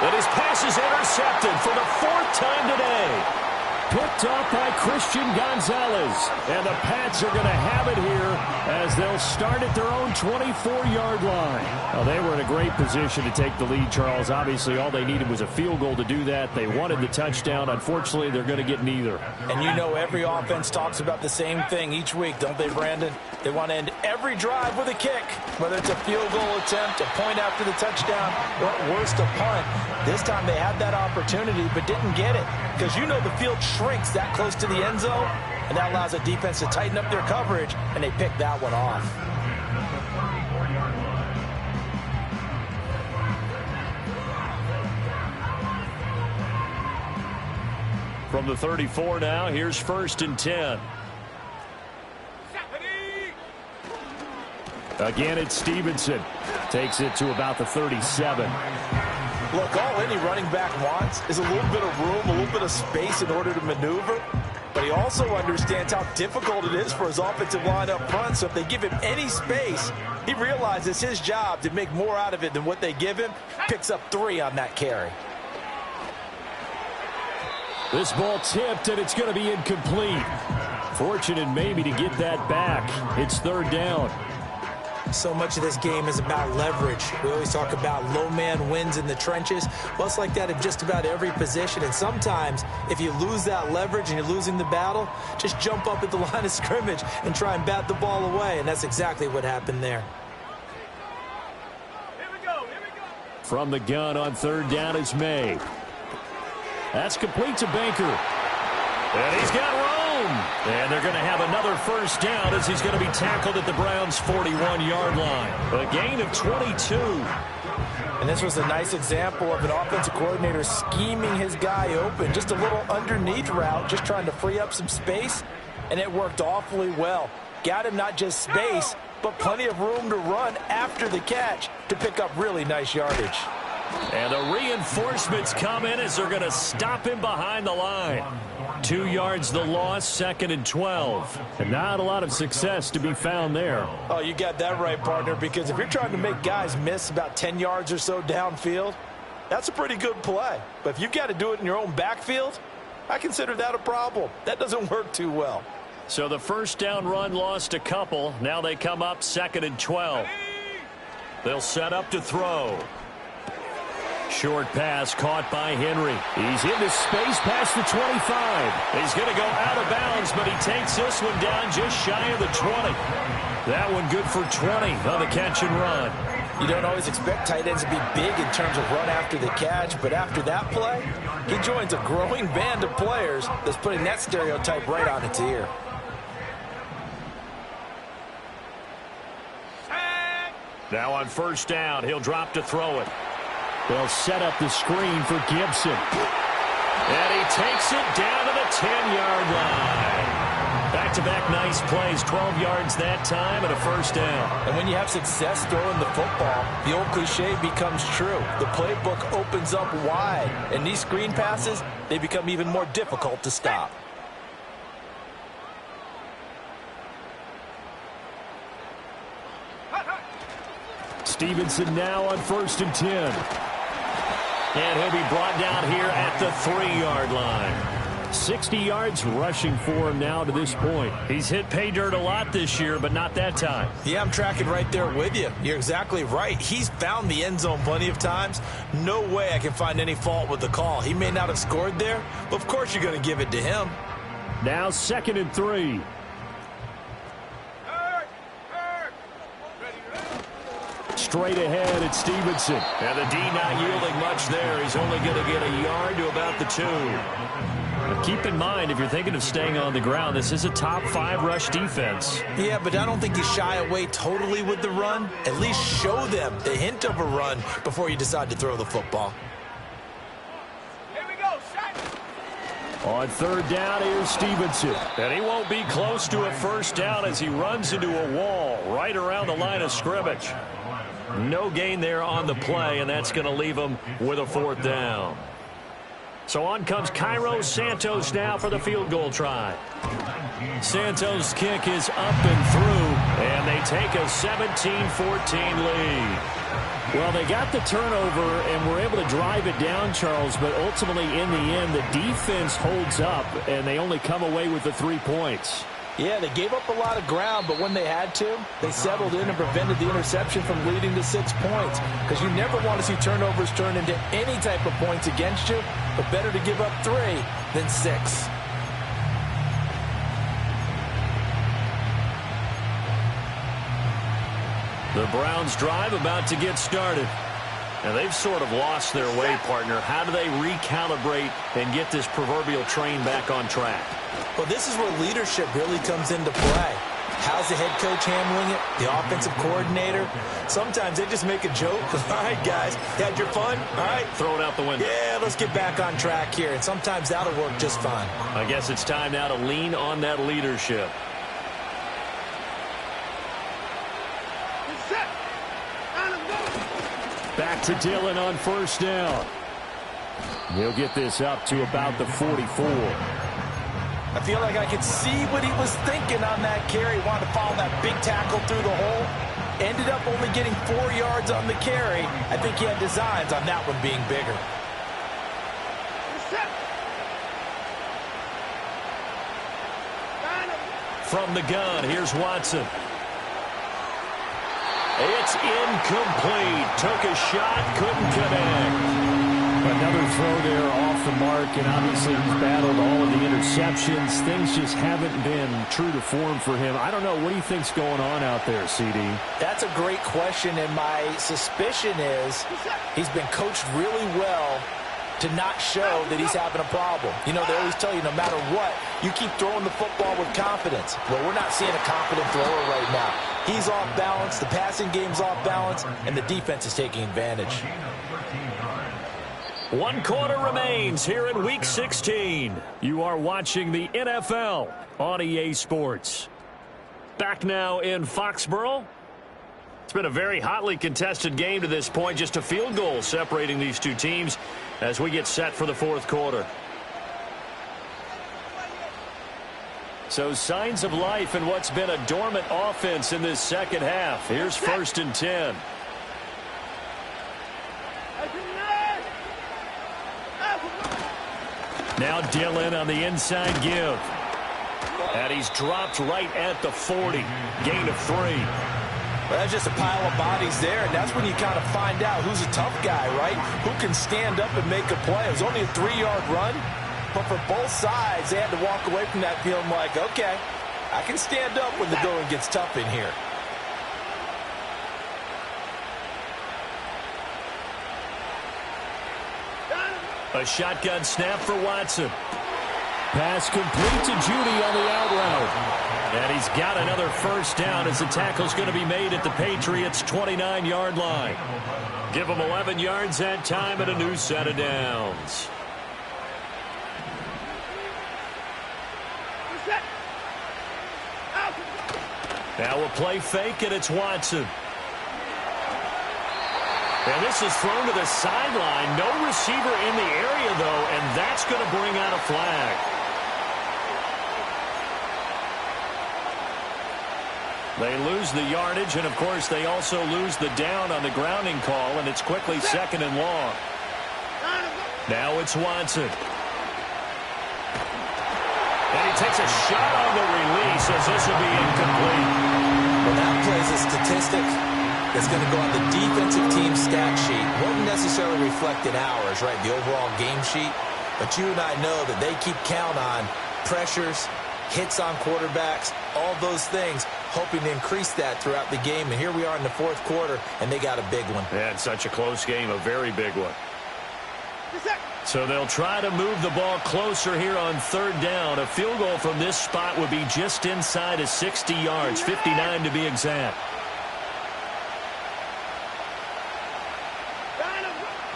And his pass is intercepted for the 4th time today. Picked off by Christian Gonzalez. And the Pats are going to have it here as they'll start at their own 24-yard line. Well, they were in a great position to take the lead, Charles. Obviously, all they needed was a field goal to do that. They wanted the touchdown. Unfortunately, they're going to get neither. And you know every offense talks about the same thing each week, don't they, Brandon? They want to end every drive with a kick, whether it's a field goal attempt, a point after the touchdown, or at worst, a punt. This time they had that opportunity but didn't get it because you know the field shrinks that close to the end zone, and that allows the defense to tighten up their coverage, and they picked that one off. From the 34 now, here's 1st and 10. Again, it's Stevenson. Takes it to about the 37. Look, all any running back wants is a little bit of room, a little bit of space in order to maneuver. But he also understands how difficult it is for his offensive line up front. So if they give him any space, he realizes his job to make more out of it than what they give him. Picks up 3 on that carry. This ball tipped, and it's going to be incomplete. Fortunate maybe to get that back. It's 3rd down. So much of this game is about leverage. We always talk about low man wins in the trenches. Well, it's like that in just about every position. And sometimes, if you lose that leverage and you're losing the battle, just jump up at the line of scrimmage and try and bat the ball away. And that's exactly what happened there. Here we go. Here we go. From the gun on 3rd down is May. That's complete to Baker. And he's got room. And they're going to have another 1st down as he's going to be tackled at the Browns' 41-yard line. A gain of 22. And this was a nice example of an offensive coordinator scheming his guy open. Just a little underneath route, just trying to free up some space. And it worked awfully well. Got him not just space, but plenty of room to run after the catch to pick up really nice yardage. And the reinforcements come in as they're going to stop him behind the line. 2 yards the loss, 2nd and 12. And not a lot of success to be found there. Oh, you got that right, partner, because if you're trying to make guys miss about 10 yards or so downfield, that's a pretty good play. But if you've got to do it in your own backfield, I consider that a problem. That doesn't work too well. So the 1st down run lost a couple. Now they come up 2nd and 12. They'll set up to throw. Short pass caught by Henry. He's into space past the 25. He's going to go out of bounds, but he takes this one down just shy of the 20. That one good for 20 on the catch and run. You don't always expect tight ends to be big in terms of run after the catch, but after that play, he joins a growing band of players that's putting that stereotype right on its ear. Now on 1st down, he'll drop to throw it. They'll set up the screen for Gibson. And he takes it down to the 10-yard line. Back back-to-back nice plays, 12 yards that time and a first down. And when you have success throwing the football, the old cliche becomes true. The playbook opens up wide, and these screen passes, they become even more difficult to stop. Stevenson now on 1st and 10. And he'll be brought down here at the 3-yard line. 60 yards rushing for him now to this point. He's hit pay dirt a lot this year, but not that time. Yeah, I'm tracking right there with you. You're exactly right. He's found the end zone plenty of times. No way I can find any fault with the call. He may not have scored there, but of course you're going to give it to him. Now 2nd and 3. Straight ahead, it's Stevenson. And the D not yielding much there. He's only going to get a yard to about the 2. But keep in mind, if you're thinking of staying on the ground, this is a top 5 rush defense. Yeah, but I don't think you shy away totally with the run. At least show them the hint of a run before you decide to throw the football. Here we go, shot. On 3rd down, here's Stevenson. And he won't be close to a first down as he runs into a wall right around the line of scrimmage. No gain there on the play, and that's going to leave him with a 4th down. So on comes Cairo Santos now for the field goal try. Santos' kick is up and through, and they take a 17-14 lead. Well, they got the turnover and were able to drive it down, Charles, but ultimately in the end, the defense holds up, and they only come away with the 3 points. Yeah, they gave up a lot of ground, but when they had to, they settled in and prevented the interception from leading to 6 points. Because you never want to see turnovers turn into any type of points against you, but better to give up 3 than 6. The Browns drive about to get started. And they've sort of lost their way, partner. How do they recalibrate and get this proverbial train back on track? Well, this is where leadership really comes into play. How's the head coach handling it? The offensive coordinator? Sometimes they just make a joke. All right, guys, you had your fun? All right. Throw it out the window. Yeah, let's get back on track here. And sometimes that'll work just fine. I guess it's time now to lean on that leadership. Back to Dillon on 1st down. He'll get this up to about the 44. I feel like I could see what he was thinking on that carry. Wanted to follow that big tackle through the hole. Ended up only getting 4 yards on the carry. I think he had designs on that one being bigger. From the gun, here's Watson. It's incomplete. Took a shot, couldn't connect. Another throw there off the mark, and obviously he's battled all of the interceptions. Things just haven't been true to form for him. I don't know. What do you think's going on out there, CD? That's a great question, and my suspicion is he's been coached really well to not show that he's having a problem. You know, they always tell you no matter what, you keep throwing the football with confidence. Well, we're not seeing a confident thrower right now. He's off balance, the passing game's off balance, and the defense is taking advantage. 1 quarter remains here in Week 16. You are watching the NFL on EA Sports. Back now in Foxborough. It's been a very hotly contested game to this point. Just a field goal separating these two teams as we get set for the 4th quarter. So signs of life in what's been a dormant offense in this second half. Here's 1st and 10. Now Dillon on the inside give. And he's dropped right at the 40. Gain of 3. Well, that's just a pile of bodies there, and that's when you kind of find out who's a tough guy, right? Who can stand up and make a play. It was only a 3-yard run, but for both sides, they had to walk away from that feeling like, okay, I can stand up when the going gets tough in here. A shotgun snap for Watson. Pass complete to Judy on the out route. And he's got another first down as the tackle's going to be made at the Patriots' 29-yard line. Give them 11 yards that time and a new set of downs. Now we'll play fake, and it's Watson. And this is thrown to the sideline. No receiver in the area, though, and that's going to bring out a flag. They lose the yardage, and, of course, they also lose the down on the grounding call, and it's quickly second and long. Now it's Watson. And he takes a shot on the release as this will be incomplete. Well, that plays a statistic that's going to go on the defensive team stat sheet. Won't necessarily reflect in ours, right, the overall game sheet. But you and I know that they keep count on pressures, hits on quarterbacks, all those things, hoping to increase that throughout the game. And here we are in the fourth quarter, and they got a big one. Yeah, it's such a close game, a very big one. So they'll try to move the ball closer here on third down. A field goal from this spot would be just inside of 60 yards, 59 to be exact.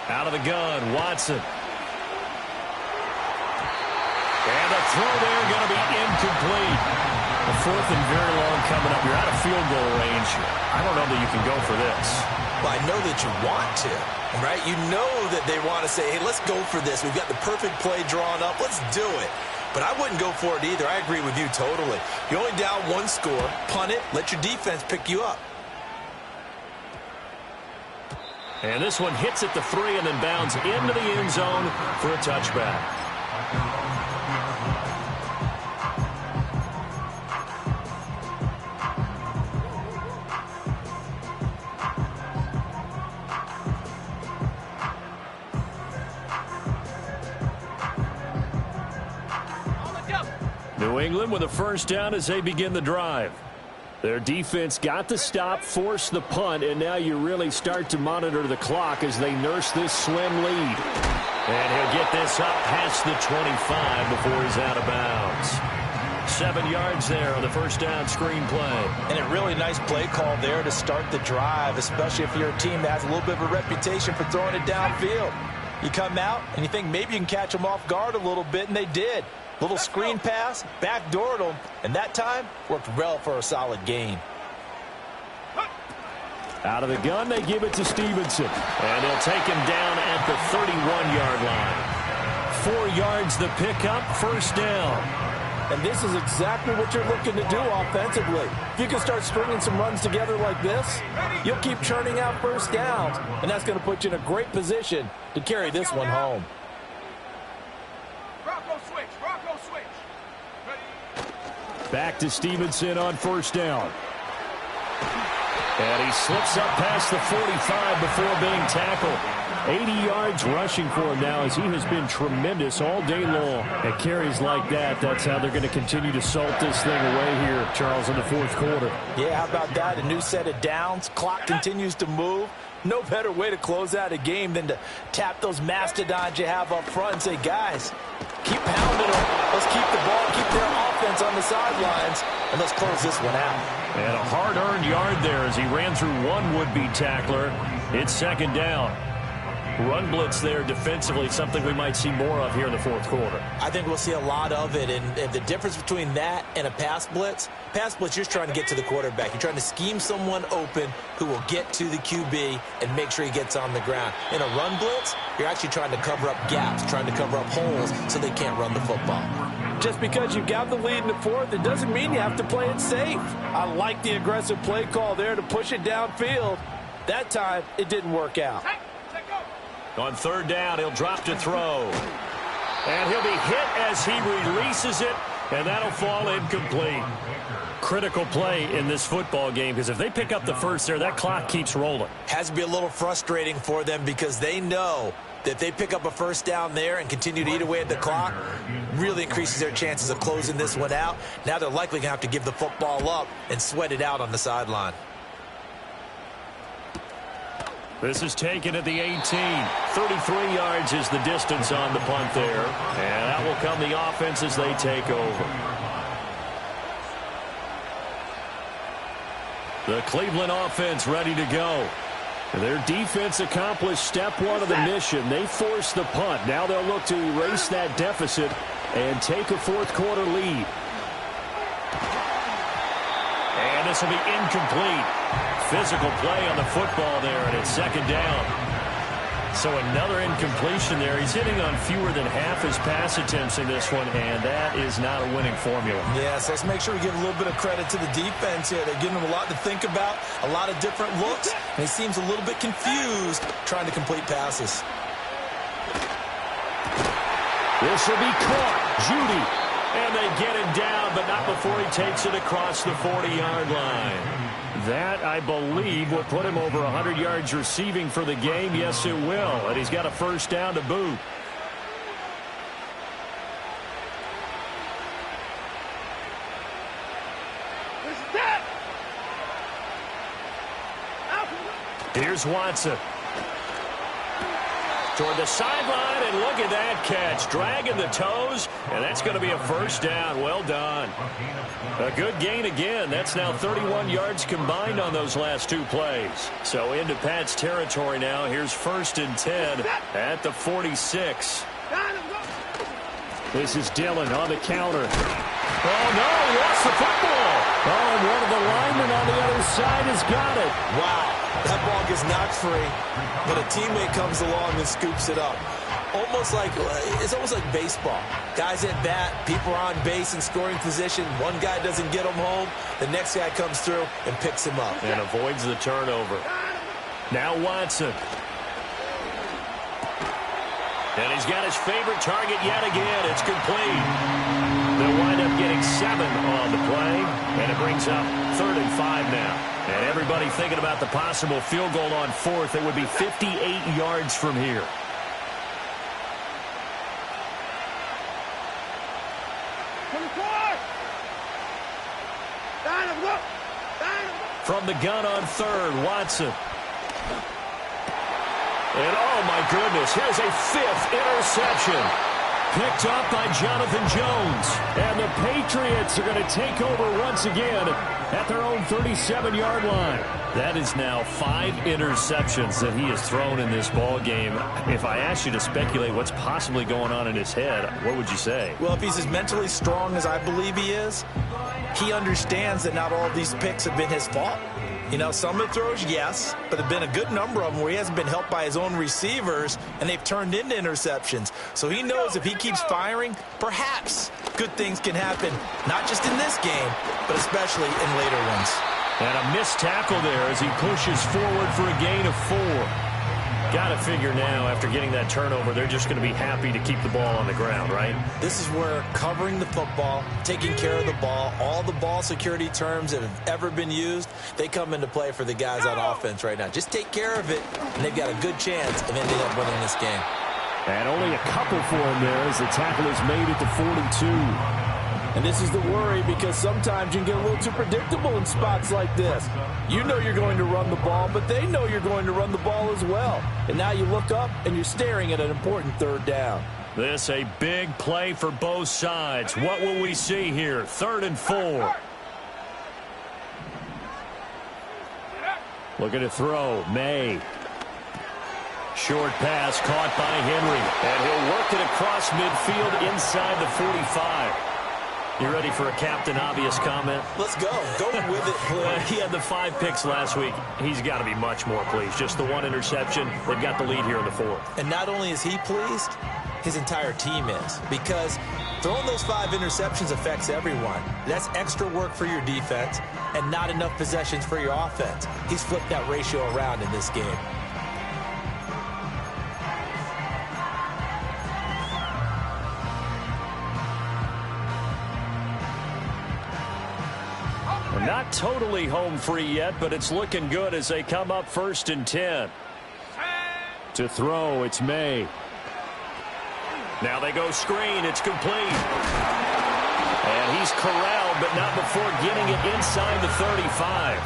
Out of the gun, Watson. And a throw there going to be incomplete. The fourth and very long coming up. You're out of field goal range. I don't know that you can go for this. Well, I know that you want to, right? You know that they want to say, hey, let's go for this. We've got the perfect play drawn up. Let's do it. But I wouldn't go for it either. I agree with you totally. You're only down one score. Punt it. Let your defense pick you up. And this one hits at the 3 and then bounds into the end zone for a touchback. New England with a first down as they begin the drive. Their defense got the stop, forced the punt, and now you really start to monitor the clock as they nurse this slim lead. And he'll get this up past the 25 before he's out of bounds. 7 yards there on the first down screen play. And a really nice play call there to start the drive, especially if you're a team that has a little bit of a reputation for throwing it downfield. You come out and you think maybe you can catch them off guard a little bit, and they did. Little screen pass, backdoored them, and that time worked well for a solid gain. Out of the gun, they give it to Stevenson. And they'll take him down at the 31-yard line. 4 yards the pickup, first down. And this is exactly what you're looking to do offensively. If you can start stringing some runs together like this, you'll keep churning out first downs, and that's going to put you in a great position to carry this one home. Back to Stevenson on first down. And he slips up past the 45 before being tackled. 80 yards rushing for him now as he has been tremendous all day long. At carries like that, that's how they're going to continue to salt this thing away here, Charles, in the fourth quarter. Yeah, how about that? A new set of downs. Clock continues to move. No better way to close out a game than to tap those mastodons you have up front and say, guys, keep pounding them. Let's keep the ball, keep their offense on the sidelines, and let's close this one out. And a hard-earned yard there as he ran through one would-be tackler. It's second down. Run blitz there defensively, something we might see more of here in the fourth quarter. I think we'll see a lot of it, and the difference between that and a pass blitz, you're trying to get to the quarterback. You're trying to scheme someone open who will get to the QB and make sure he gets on the ground. In a run blitz, you're actually trying to cover up gaps, trying to cover up holes so they can't run the football. Just because you got the lead in the fourth, it doesn't mean you have to play it safe. I like the aggressive play call there to push it downfield. That time, it didn't work out. On third down, he'll drop to throw. And he'll be hit as he releases it, and that'll fall incomplete. Critical play in this football game, because if they pick up the first there, that clock keeps rolling. Has to be a little frustrating for them because they know that if they pick up a first down there and continue to eat away at the clock, really increases their chances of closing this one out. Now they're likely going to have to give the football up and sweat it out on the sideline. This is taken at the 18. 33 yards is the distance on the punt there. And that will come the offense as they take over. The Cleveland offense ready to go. Their defense accomplished step one of the mission. They forced the punt. Now they'll look to erase that deficit and take a fourth quarter lead. And this will be incomplete. Physical play on the football there, and it's second down. So another incompletion there. He's hitting on fewer than half his pass attempts in this one, and that is not a winning formula. Yes, let's make sure we give a little bit of credit to the defense here. They're giving him a lot to think about, a lot of different looks, and he seems a little bit confused trying to complete passes. This will be caught. Judy. And they get him down, but not before he takes it across the 40-yard line. That, I believe, will put him over 100 yards receiving for the game. Yes, it will. And he's got a first down to boot. Here's Watson. Toward the sideline, and look at that catch. Dragging the toes, and that's going to be a first down. Well done. A good gain again. That's now 31 yards combined on those last two plays. So into Pat's territory now. Here's 1st and 10 at the 46. This is Dillon on the counter. Oh, no, he lost the football. Oh, and one of the linemen on the other side has got it. Wow, that ball gets knocked free, but a teammate comes along and scoops it up. It's almost like baseball. Guys at bat, people are on base in scoring position. One guy doesn't get him home. The next guy comes through and picks him up. And avoids the turnover. Now Watson. And he's got his favorite target yet again. It's complete. They'll wind up getting 7 on the play. And it brings up 3rd and 5 now. And everybody thinking about the possible field goal on 4th. It would be 58 yards from here. From the gun on 3rd, Watson. And oh my goodness, here's a 5th interception. Picked up by Jonathan Jones. And the Patriots are going to take over once again at their own 37-yard line. That is now 5 interceptions that he has thrown in this ball game. If I asked you to speculate what's possibly going on in his head, what would you say? Well, if he's as mentally strong as I believe he is, he understands that not all of these picks have been his fault. You know, some of the throws, yes, but there have been a good number of them where he hasn't been helped by his own receivers, and they've turned into interceptions. So he knows if he keeps firing, perhaps good things can happen, not just in this game, but especially in later ones. And a missed tackle there as he pushes forward for a gain of 4. Got to figure now, after getting that turnover, they're just going to be happy to keep the ball on the ground, right? This is where covering the football, taking care of the ball, all the ball security terms that have ever been used, they come into play for the guys on offense right now. Just take care of it, and they've got a good chance of ending up winning this game. And only a couple for him there as the tackle is made at the 42. And this is the worry, because sometimes you can get a little too predictable in spots like this. You know you're going to run the ball, but they know you're going to run the ball as well. And now you look up, and you're staring at an important 3rd down. This a big play for both sides. What will we see here? 3rd and 4. Looking to throw. May. Short pass caught by Henry. And he'll work it across midfield inside the 45. You ready for a Captain Obvious comment? Let's go. Go with it, please. He had the 5 picks last week. He's got to be much more pleased. Just the 1 interception. They've got the lead here in the 4th. And not only is he pleased, his entire team is. Because throwing those 5 interceptions affects everyone. That's extra work for your defense and not enough possessions for your offense. He's flipped that ratio around in this game. Not totally home free yet, but it's looking good as they come up 1st and 10. To throw, it's May. Now they go screen. It's complete. And he's corralled, but not before getting it inside the 35.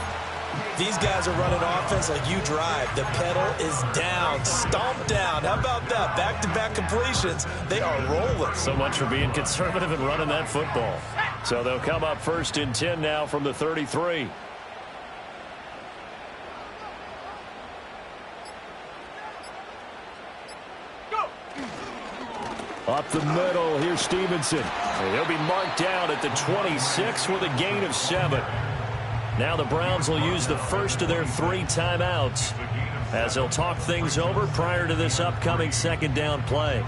These guys are running offense like you drive. The pedal is down, stomped down. How about that? Back-to-back completions. They are rolling. So much for being conservative and running that football. So they'll come up 1st and 10 now from the 33. Up the middle, here's Stevenson. And he'll be marked down at the 26 with a gain of 7. Now the Browns will use the first of their 3 timeouts as they'll talk things over prior to this upcoming second down play.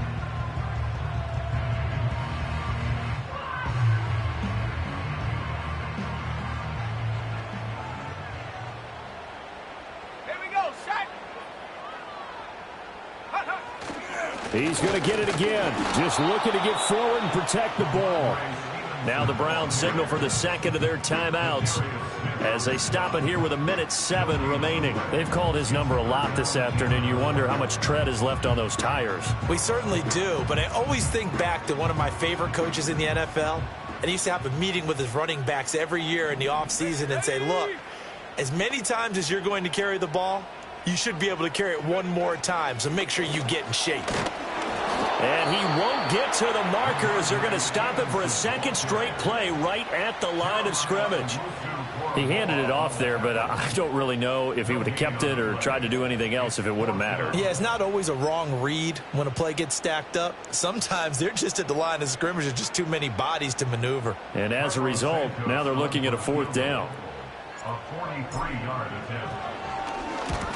He's going to get it again. Just looking to get forward and protect the ball. Now the Browns signal for the second of their timeouts as they stop it here with 1:07 remaining. They've called his number a lot this afternoon. You wonder how much tread is left on those tires. We certainly do, but I always think back to one of my favorite coaches in the NFL. And he used to have a meeting with his running backs every year in the offseason and say, look, as many times as you're going to carry the ball, you should be able to carry it one more time, so make sure you get in shape. And he won't get to the marker as they're going to stop it for a second straight play right at the line of scrimmage. He handed it off there, but I don't really know if he would have kept it or tried to do anything else if it would have mattered. Yeah, it's not always a wrong read when a play gets stacked up. Sometimes they're just at the line of scrimmage. There's just too many bodies to maneuver. And as a result, now they're looking at a 4th down. A 43-yard attempt.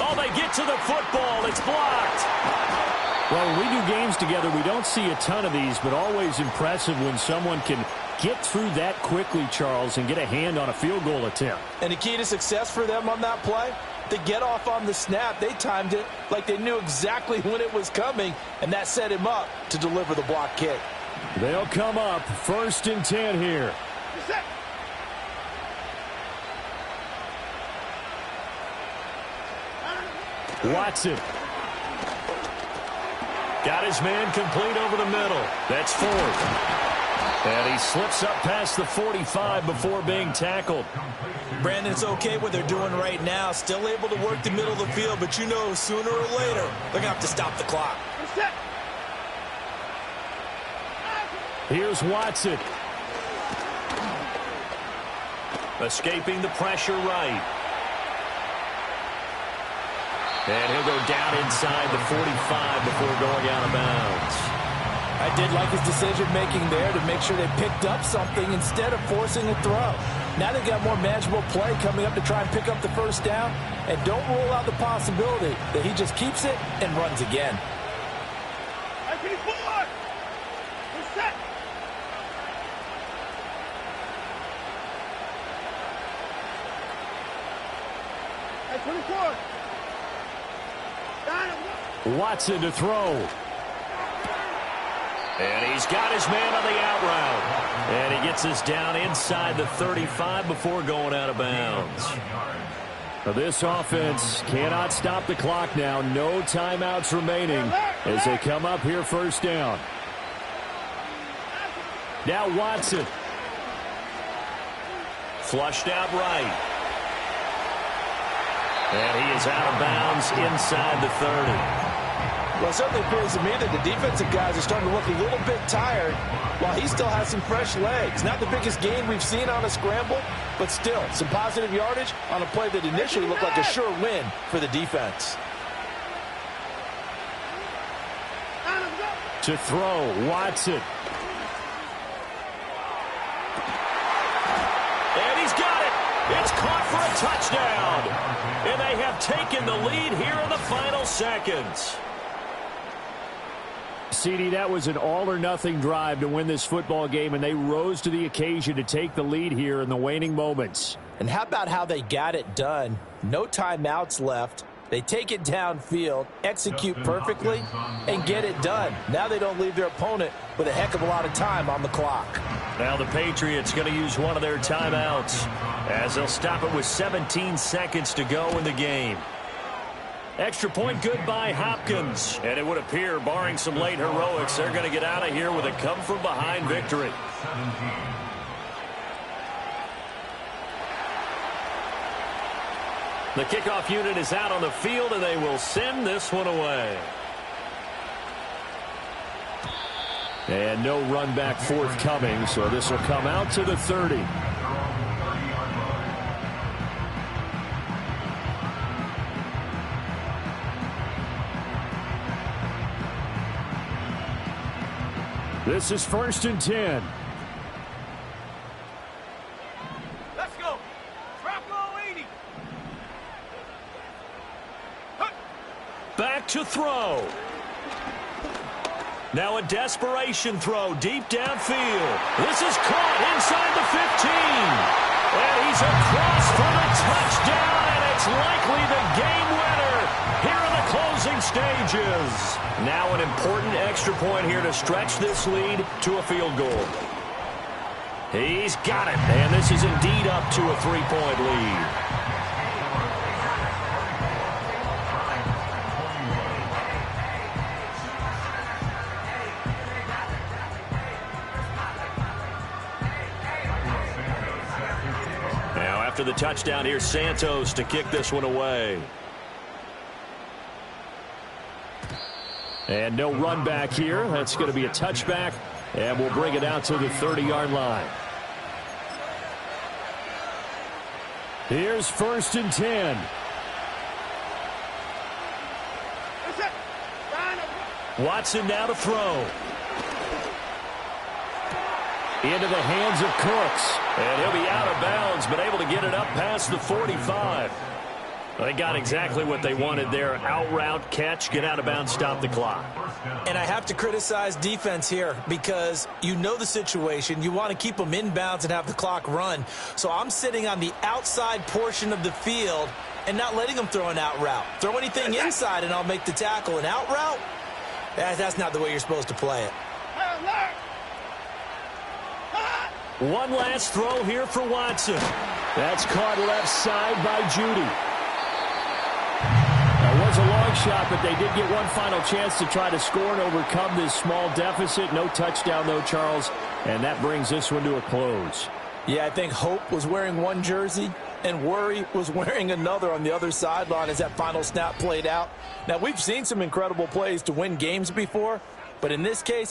Oh, they get to the football. It's blocked. Well, when we do games together, we don't see a ton of these, but always impressive when someone can get through that quickly, Charles, and get a hand on a field goal attempt. And the key to success for them on that play, to get off on the snap, they timed it like they knew exactly when it was coming, and that set him up to deliver the block kick. They'll come up 1st and 10 here. Watson. Got his man complete over the middle. That's 4th. And he slips up past the 45 before being tackled. Brandon, it's okay what they're doing right now. Still able to work the middle of the field, but you know sooner or later they're going to have to stop the clock. Here's Watson. Escaping the pressure right. And he'll go down inside the 45 before going out of bounds. I did like his decision-making there to make sure they picked up something instead of forcing a throw. Now they've got more manageable play coming up to try and pick up the 1st down. And don't rule out the possibility that he just keeps it and runs again. Watson to throw. And he's got his man on the out route. And he gets us down inside the 35 before going out of bounds. Now this offense cannot stop the clock now. No timeouts remaining as they come up here 1st down. Now Watson. Flushed out right. And he is out of bounds inside the 30. Well, it certainly appears to me that the defensive guys are starting to look a little bit tired while he still has some fresh legs. Not the biggest gain we've seen on a scramble, but still some positive yardage on a play that initially looked like a sure win for the defense. To throw, Watson. And he's got it. It's caught for a touchdown. And they have taken the lead here in the final seconds. CD, that was an all-or-nothing drive to win this football game, and they rose to the occasion to take the lead here in the waning moments. And how about how they got it done? No timeouts left. They take it downfield, execute perfectly, and get it done. Now they don't leave their opponent with a heck of a lot of time on the clock. Now the Patriots going to use one of their timeouts as they'll stop it with 17 seconds to go in the game. Extra point good by Hopkins. And it would appear, barring some late heroics, they're going to get out of here with a come-from-behind victory. The kickoff unit is out on the field, and they will send this one away. And no run back forthcoming, so this will come out to the 30. This is 1st and 10. Let's go. Trap back to throw. Now a desperation throw deep downfield. This is caught inside the 15. And he's across for the touchdown, and it's likely the game winner here in the closing stages. Now an important extra point here to stretch this lead to a field goal. He's got it, and this is indeed up to a 3-point lead. Now after the touchdown, here's Santos to kick this one away. And no run back here. That's going to be a touchback. And we'll bring it out to the 30-yard line. Here's 1st and 10. Watson now to throw. Into the hands of Cooks. And he'll be out of bounds, but able to get it up past the 45. They got exactly what they wanted there. Out route, catch, get out of bounds, stop the clock. And I have to criticize defense here because you know the situation. You want to keep them inbounds and have the clock run. So I'm sitting on the outside portion of the field and not letting them throw an out route. Throw anything inside and I'll make the tackle. An out route? That's not the way you're supposed to play it. One last throw here for Watson. That's caught left side by Judy. That was a long shot, but they did get one final chance to try to score and overcome this small deficit. No touchdown, though, Charles, and that brings this one to a close. Yeah, I think Hope was wearing one jersey and Worry was wearing another on the other sideline as that final snap played out. Now, we've seen some incredible plays to win games before, but in this case,